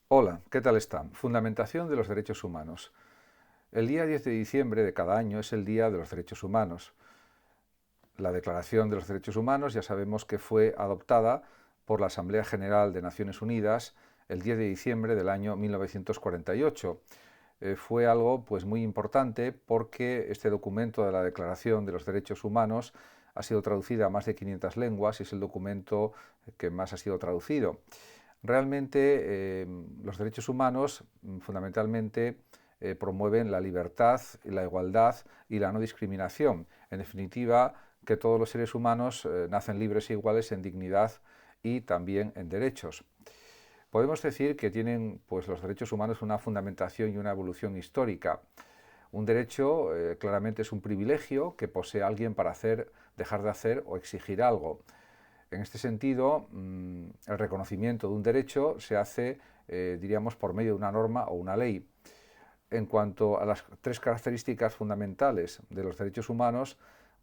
Hola, ¿qué tal están? Fundamentación de los derechos humanos. El día 10 de diciembre de cada año es el Día de los Derechos Humanos. La Declaración de los Derechos Humanos ya sabemos que fue adoptada por la Asamblea General de Naciones Unidas el 10 de diciembre del año 1948. Fue algo pues, muy importante porque este documento de la Declaración de los Derechos Humanos ha sido traducida a más de 500 lenguas y es el documento que más ha sido traducido. Realmente los derechos humanos fundamentalmente promueven la libertad, la igualdad y la no discriminación. En definitiva, que todos los seres humanos nacen libres e iguales en dignidad y también en derechos. Podemos decir que tienen pues, los derechos humanos una fundamentación y una evolución histórica. Un derecho claramente es un privilegio que posee alguien para hacer, dejar de hacer o exigir algo. En este sentido, el reconocimiento de un derecho se hace, diríamos, por medio de una norma o una ley. En cuanto a las tres características fundamentales de los derechos humanos,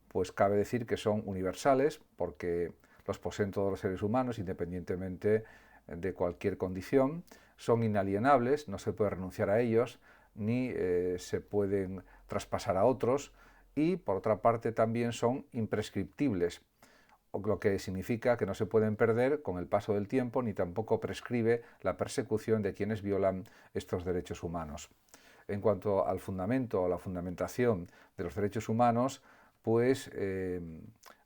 pues cabe decir que son universales, porque los poseen todos los seres humanos, independientemente de cualquier condición, son inalienables, no se puede renunciar a ellos, ni se pueden traspasar a otros, y por otra parte también son imprescriptibles, lo que significa que no se pueden perder con el paso del tiempo ni tampoco prescribe la persecución de quienes violan estos derechos humanos. En cuanto al fundamento o la fundamentación de los derechos humanos, pues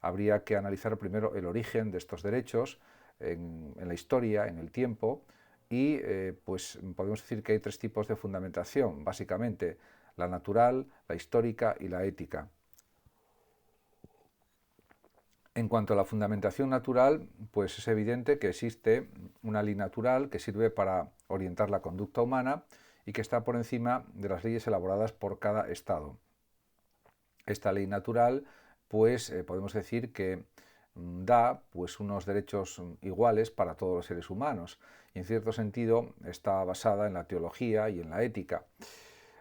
habría que analizar primero el origen de estos derechos en la historia, en el tiempo, y pues podemos decir que hay tres tipos de fundamentación, básicamente la natural, la histórica y la ética. En cuanto a la fundamentación natural, pues es evidente que existe una ley natural que sirve para orientar la conducta humana y que está por encima de las leyes elaboradas por cada Estado. Esta ley natural, pues podemos decir que da pues, unos derechos iguales para todos los seres humanos y en cierto sentido está basada en la teología y en la ética.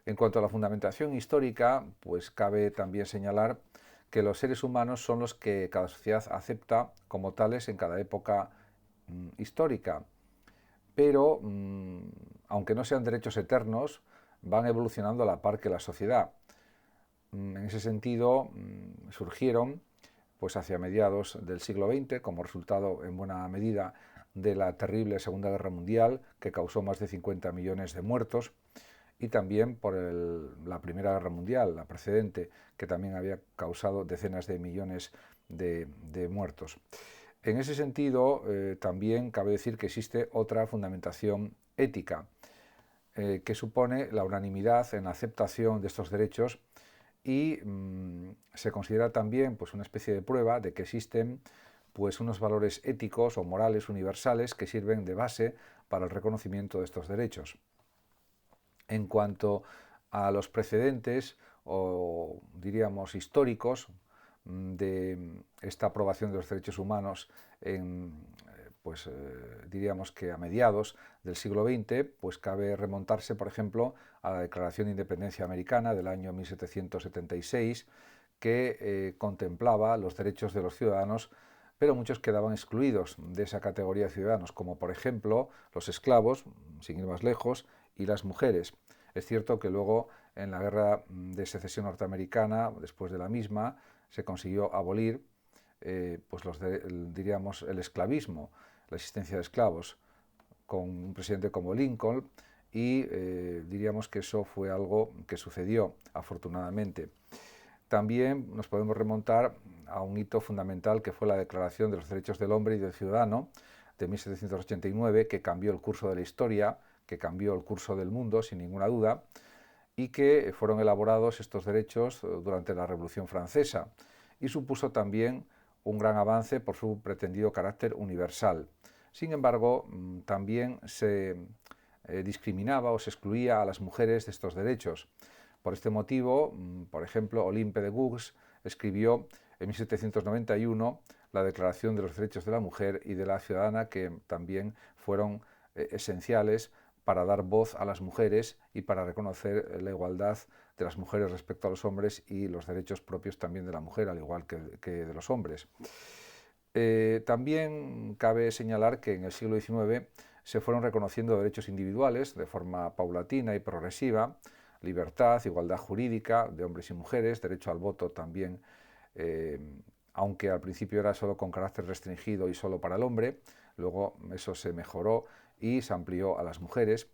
En cuanto a la fundamentación histórica, pues cabe también señalar que los seres humanos son los que cada sociedad acepta como tales en cada época histórica, pero aunque no sean derechos eternos, van evolucionando a la par que la sociedad. En ese sentido, surgieron pues hacia mediados del siglo XX, como resultado en buena medida de la terrible Segunda Guerra Mundial, que causó más de 50 millones de muertos, y también por la Primera Guerra Mundial, la precedente, que también había causado decenas de millones de muertos. En ese sentido, también cabe decir que existe otra fundamentación ética, que supone la unanimidad en la aceptación de estos derechos y se considera también pues, una especie de prueba de que existen pues, unos valores éticos o morales universales que sirven de base para el reconocimiento de estos derechos. En cuanto a los precedentes o diríamos históricos de esta aprobación de los derechos humanos en, pues diríamos que a mediados del siglo XX, pues cabe remontarse, por ejemplo, a la Declaración de Independencia Americana del año 1776, que contemplaba los derechos de los ciudadanos, pero muchos quedaban excluidos de esa categoría de ciudadanos, como por ejemplo los esclavos, sin ir más lejos, y las mujeres. Es cierto que luego en la guerra de secesión norteamericana, después de la misma, se consiguió abolir pues diríamos el esclavismo, la existencia de esclavos, con un presidente como Lincoln, y diríamos que eso fue algo que sucedió afortunadamente. También nos podemos remontar a un hito fundamental que fue la Declaración de los Derechos del Hombre y del Ciudadano de 1789, que cambió el curso de la historia, que cambió el curso del mundo, sin ninguna duda, y que fueron elaborados estos derechos durante la Revolución Francesa y supuso también un gran avance por su pretendido carácter universal. Sin embargo, también se discriminaba o se excluía a las mujeres de estos derechos. Por este motivo, por ejemplo, Olympe de Gouges escribió en 1791 la Declaración de los Derechos de la Mujer y de la Ciudadana, que también fueron esenciales para dar voz a las mujeres y para reconocer la igualdad de las mujeres respecto a los hombres y los derechos propios también de la mujer, al igual que de los hombres. También cabe señalar que en el siglo XIX se fueron reconociendo derechos individuales de forma paulatina y progresiva, libertad, igualdad jurídica de hombres y mujeres, derecho al voto también, aunque al principio era solo con carácter restringido y solo para el hombre, luego eso se mejoró y se amplió a las mujeres.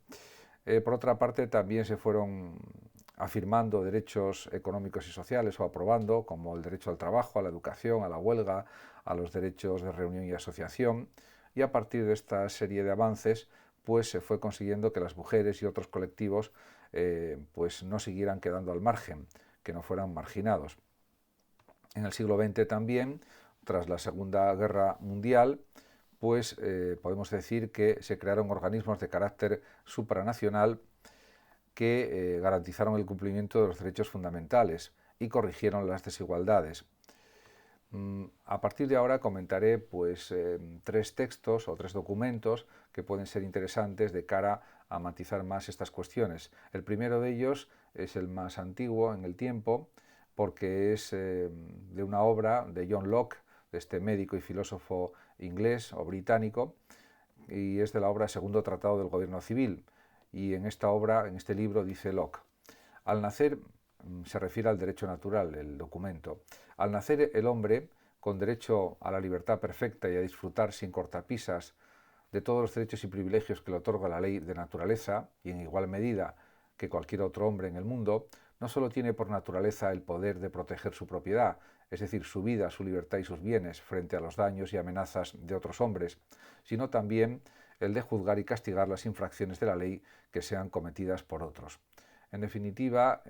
Por otra parte, también se fueron afirmando derechos económicos y sociales o aprobando, como el derecho al trabajo, a la educación, a la huelga, a los derechos de reunión y asociación, y a partir de esta serie de avances pues se fue consiguiendo que las mujeres y otros colectivos pues no siguieran quedando al margen, que no fueran marginados. En el siglo XX también, tras la Segunda Guerra Mundial, pues podemos decir que se crearon organismos de carácter supranacional que garantizaron el cumplimiento de los derechos fundamentales y corrigieron las desigualdades. A partir de ahora comentaré pues, tres textos o tres documentos que pueden ser interesantes de cara a matizar más estas cuestiones. El primero de ellos es el más antiguo en el tiempo, porque es de una obra de John Locke, de este médico y filósofo inglés o británico, y es de la obra Segundo Tratado del Gobierno Civil. Y en esta obra, en este libro, dice Locke: al nacer, se refiere al derecho natural, el documento, al nacer el hombre, con derecho a la libertad perfecta y a disfrutar sin cortapisas de todos los derechos y privilegios que le otorga la ley de naturaleza, y en igual medida que cualquier otro hombre en el mundo, no solo tiene por naturaleza el poder de proteger su propiedad, es decir, su vida, su libertad y sus bienes frente a los daños y amenazas de otros hombres, sino también el de juzgar y castigar las infracciones de la ley que sean cometidas por otros. En definitiva,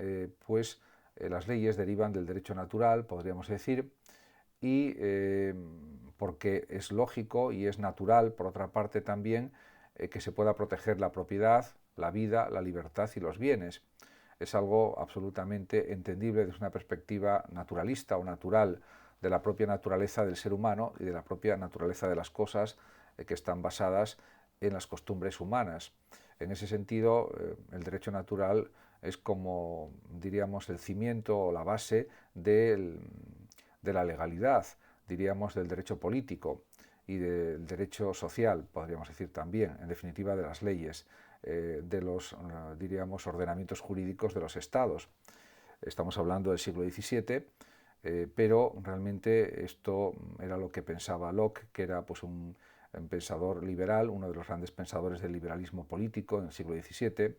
las leyes derivan del derecho natural, podríamos decir, y porque es lógico y es natural, por otra parte también, que se pueda proteger la propiedad, la vida, la libertad y los bienes. Es algo absolutamente entendible desde una perspectiva naturalista o natural de la propia naturaleza del ser humano y de la propia naturaleza de las cosas que están basadas en las costumbres humanas. En ese sentido, el derecho natural es como, diríamos, el cimiento o la base de la legalidad, diríamos, del derecho político y del derecho social, podríamos decir también, en definitiva, de las leyes, de los, diríamos, ordenamientos jurídicos de los estados. Estamos hablando del siglo XVII, pero realmente esto era lo que pensaba Locke, que era pues un pensador liberal, uno de los grandes pensadores del liberalismo político en el siglo XVII,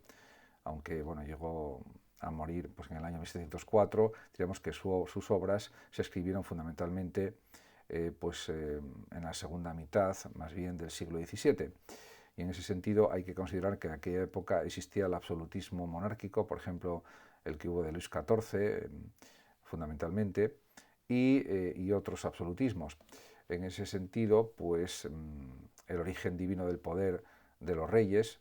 aunque bueno, llegó a morir pues, en el año 1704, diríamos que sus obras se escribieron fundamentalmente en la segunda mitad, más bien, del siglo XVII. Y en ese sentido hay que considerar que en aquella época existía el absolutismo monárquico, por ejemplo, el que hubo de Luis XIV, fundamentalmente, y otros absolutismos. En ese sentido, pues el origen divino del poder de los reyes,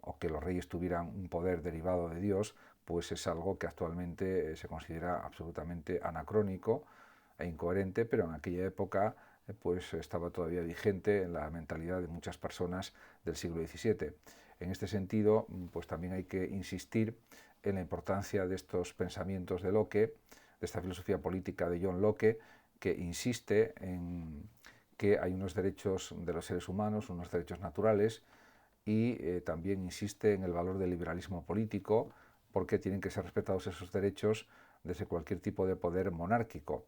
o que los reyes tuvieran un poder derivado de Dios, pues es algo que actualmente se considera absolutamente anacrónico e incoherente, pero en aquella época pues estaba todavía vigente en la mentalidad de muchas personas del siglo XVII. En este sentido, pues también hay que insistir en la importancia de estos pensamientos de Locke, de esta filosofía política de John Locke, que insiste en que hay unos derechos de los seres humanos, unos derechos naturales, y también insiste en el valor del liberalismo político, porque tienen que ser respetados esos derechos desde cualquier tipo de poder monárquico.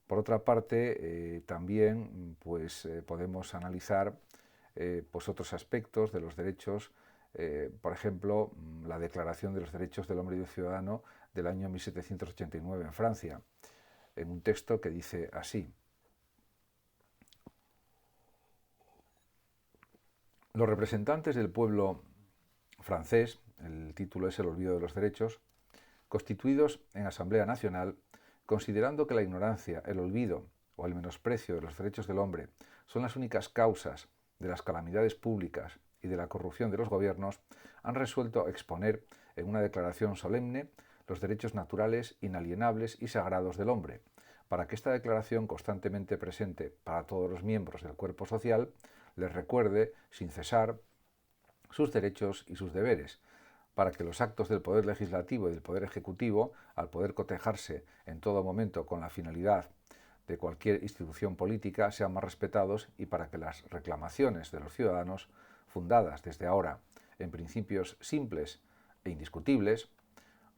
Por otra parte, también podemos analizar pues otros aspectos de los derechos, por ejemplo, la Declaración de los Derechos del Hombre y del Ciudadano del año 1789 en Francia, en un texto que dice así: los representantes del pueblo francés, el título es El olvido de los derechos, constituidos en Asamblea Nacional, considerando que la ignorancia, el olvido o el menosprecio de los derechos del hombre son las únicas causas de las calamidades públicas y de la corrupción de los gobiernos, han resuelto exponer en una declaración solemne los derechos naturales, inalienables y sagrados del hombre, para que esta declaración, constantemente presente para todos los miembros del cuerpo social, les recuerde, sin cesar, sus derechos y sus deberes, para que los actos del Poder Legislativo y del Poder Ejecutivo, al poder cotejarse en todo momento con la finalidad de cualquier institución política sean más respetados y para que las reclamaciones de los ciudadanos, fundadas desde ahora en principios simples e indiscutibles,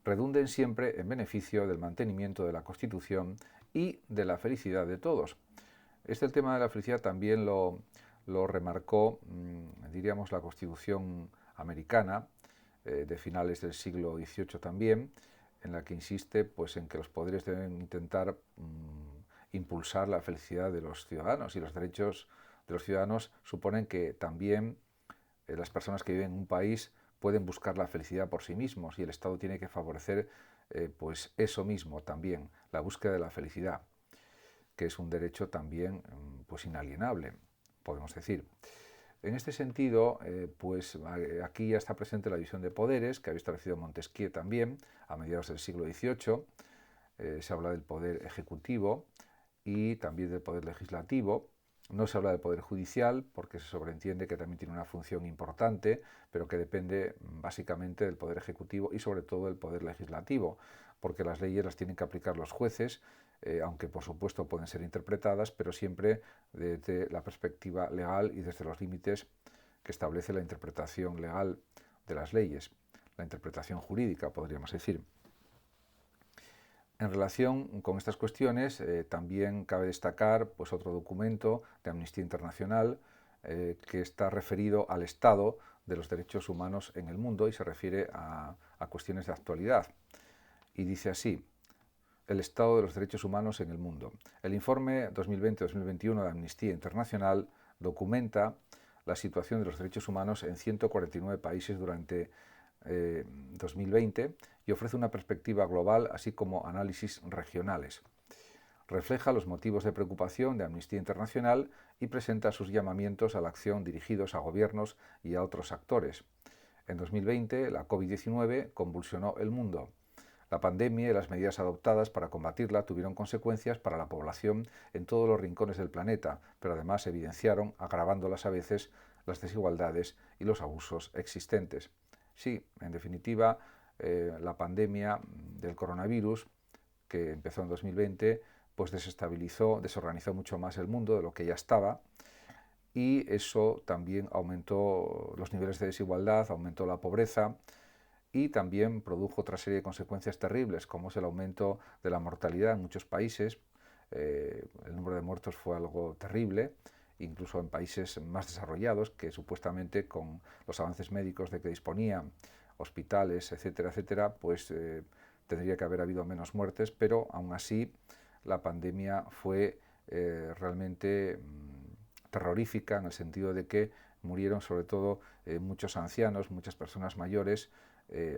redunden siempre en beneficio del mantenimiento de la Constitución y de la felicidad de todos. El tema de la felicidad también lo remarcó, diríamos, la Constitución americana de finales del siglo XVIII también, en la que insiste pues, en que los poderes deben intentar impulsar la felicidad de los ciudadanos, y los derechos de los ciudadanos suponen que también las personas que viven en un país pueden buscar la felicidad por sí mismos, y el Estado tiene que favorecer pues eso mismo también, la búsqueda de la felicidad, que es un derecho también pues inalienable, podemos decir. En este sentido, pues aquí ya está presente la división de poderes, que había establecido Montesquieu también, a mediados del siglo XVIII. Se habla del poder ejecutivo y también del poder legislativo. No se habla del poder judicial, porque se sobreentiende que también tiene una función importante, pero que depende básicamente del poder ejecutivo y sobre todo del poder legislativo, porque las leyes las tienen que aplicar los jueces, aunque por supuesto pueden ser interpretadas, pero siempre desde la perspectiva legal y desde los límites que establece la interpretación legal de las leyes, la interpretación jurídica, podríamos decir. En relación con estas cuestiones, también cabe destacar pues, otro documento de Amnistía Internacional que está referido al estado de los derechos humanos en el mundo y se refiere a cuestiones de actualidad. Y dice así: el estado de los derechos humanos en el mundo. El informe 2020-2021 de Amnistía Internacional documenta la situación de los derechos humanos en 149 países durante 2020 y ofrece una perspectiva global, así como análisis regionales. Refleja los motivos de preocupación de Amnistía Internacional y presenta sus llamamientos a la acción dirigidos a gobiernos y a otros actores. En 2020, la COVID-19 convulsionó el mundo. La pandemia y las medidas adoptadas para combatirla tuvieron consecuencias para la población en todos los rincones del planeta, pero además evidenciaron, agravándolas a veces, las desigualdades y los abusos existentes. Sí, en definitiva, la pandemia del coronavirus, que empezó en 2020, pues desestabilizó, desorganizó mucho más el mundo de lo que ya estaba, y eso también aumentó los niveles de desigualdad, aumentó la pobreza, y también produjo otra serie de consecuencias terribles, como es el aumento de la mortalidad en muchos países. El número de muertos fue algo terrible, incluso en países más desarrollados, que supuestamente con los avances médicos de que disponían, hospitales, etcétera, etcétera, pues tendría que haber habido menos muertes, pero aún así la pandemia fue realmente terrorífica, en el sentido de que murieron sobre todo muchos ancianos, muchas personas mayores,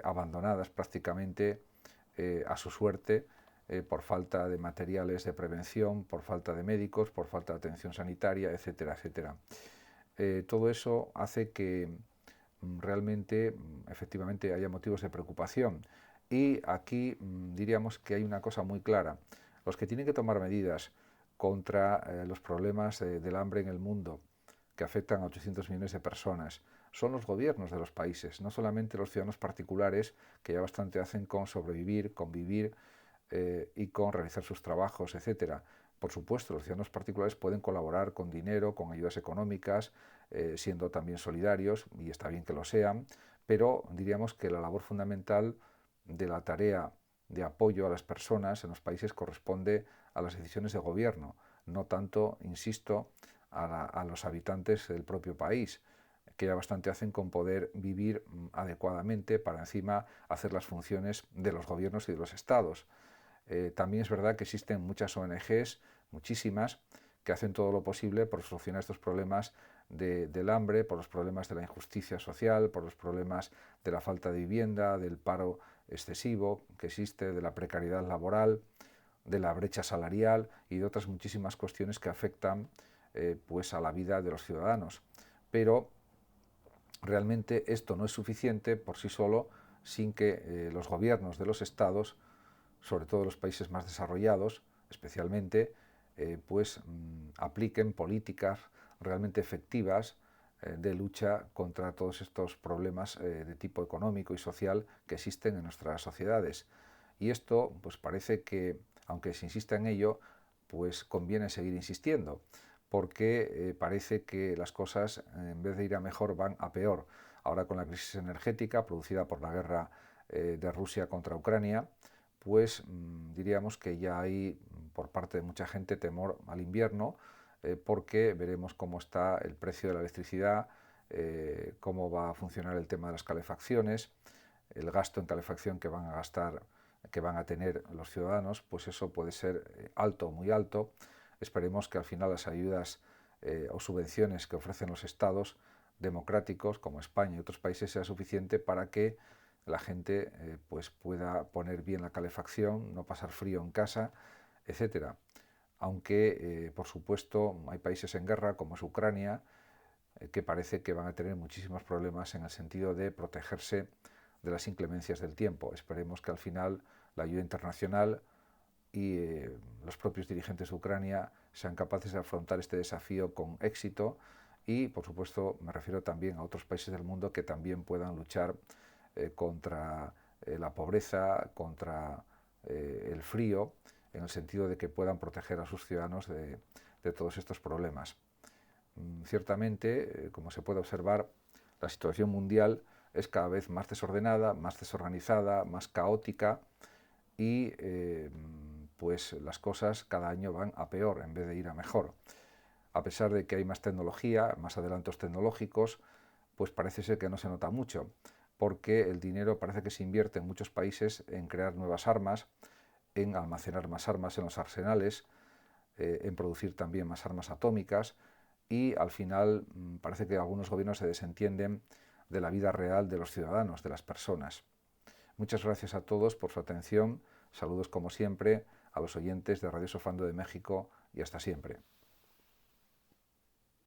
abandonadas prácticamente a su suerte por falta de materiales de prevención, por falta de médicos, por falta de atención sanitaria, etcétera, etcétera. Todo eso hace que realmente, efectivamente, haya motivos de preocupación. Y aquí diríamos que hay una cosa muy clara: los que tienen que tomar medidas contra los problemas del hambre en el mundo, que afectan a 800 millones de personas, son los gobiernos de los países, no solamente los ciudadanos particulares, que ya bastante hacen con sobrevivir, convivir y con realizar sus trabajos, etc. Por supuesto, los ciudadanos particulares pueden colaborar con dinero, con ayudas económicas, siendo también solidarios, y está bien que lo sean, pero diríamos que la labor fundamental de la tarea de apoyo a las personas en los países corresponde a las decisiones de gobierno, no tanto, insisto, a los habitantes del propio país, que ya bastante hacen con poder vivir adecuadamente para encima hacer las funciones de los gobiernos y de los estados. También es verdad que existen muchas ONGs, muchísimas, que hacen todo lo posible por solucionar estos problemas del hambre, por los problemas de la injusticia social, por los problemas de la falta de vivienda, del paro excesivo que existe, de la precariedad laboral, de la brecha salarial y de otras muchísimas cuestiones que afectan pues a la vida de los ciudadanos. Pero realmente esto no es suficiente por sí solo, sin que los gobiernos de los estados, sobre todo los países más desarrollados especialmente, apliquen políticas realmente efectivas de lucha contra todos estos problemas de tipo económico y social que existen en nuestras sociedades. Y esto pues parece que, aunque se insista en ello, pues conviene seguir insistiendo, porque parece que las cosas, en vez de ir a mejor, van a peor. Ahora, con la crisis energética producida por la guerra de Rusia contra Ucrania, pues diríamos que ya hay por parte de mucha gente temor al invierno, porque veremos cómo está el precio de la electricidad, cómo va a funcionar el tema de las calefacciones, el gasto en calefacción que van a gastar, que van a tener los ciudadanos, pues eso puede ser alto o muy alto. Esperemos que al final las ayudas o subvenciones que ofrecen los estados democráticos como España y otros países sea suficiente para que la gente pues pueda poner bien la calefacción, no pasar frío en casa, etcétera. Aunque, por supuesto, hay países en guerra, como es Ucrania, que parece que van a tener muchísimos problemas en el sentido de protegerse de las inclemencias del tiempo. Esperemos que al final la ayuda internacional y los propios dirigentes de Ucrania sean capaces de afrontar este desafío con éxito y, por supuesto, me refiero también a otros países del mundo que también puedan luchar contra la pobreza, contra el frío, en el sentido de que puedan proteger a sus ciudadanos de todos estos problemas. Ciertamente, como se puede observar, la situación mundial es cada vez más desordenada, más desorganizada, más caótica y pues las cosas cada año van a peor en vez de ir a mejor. A pesar de que hay más tecnología, más adelantos tecnológicos, pues parece ser que no se nota mucho, porque el dinero parece que se invierte en muchos países en crear nuevas armas, en almacenar más armas en los arsenales, en producir también más armas atómicas y al final parece que algunos gobiernos se desentienden de la vida real de los ciudadanos, de las personas. Muchas gracias a todos por su atención, saludos como siempre a los oyentes de Radio Sofando de México y hasta siempre.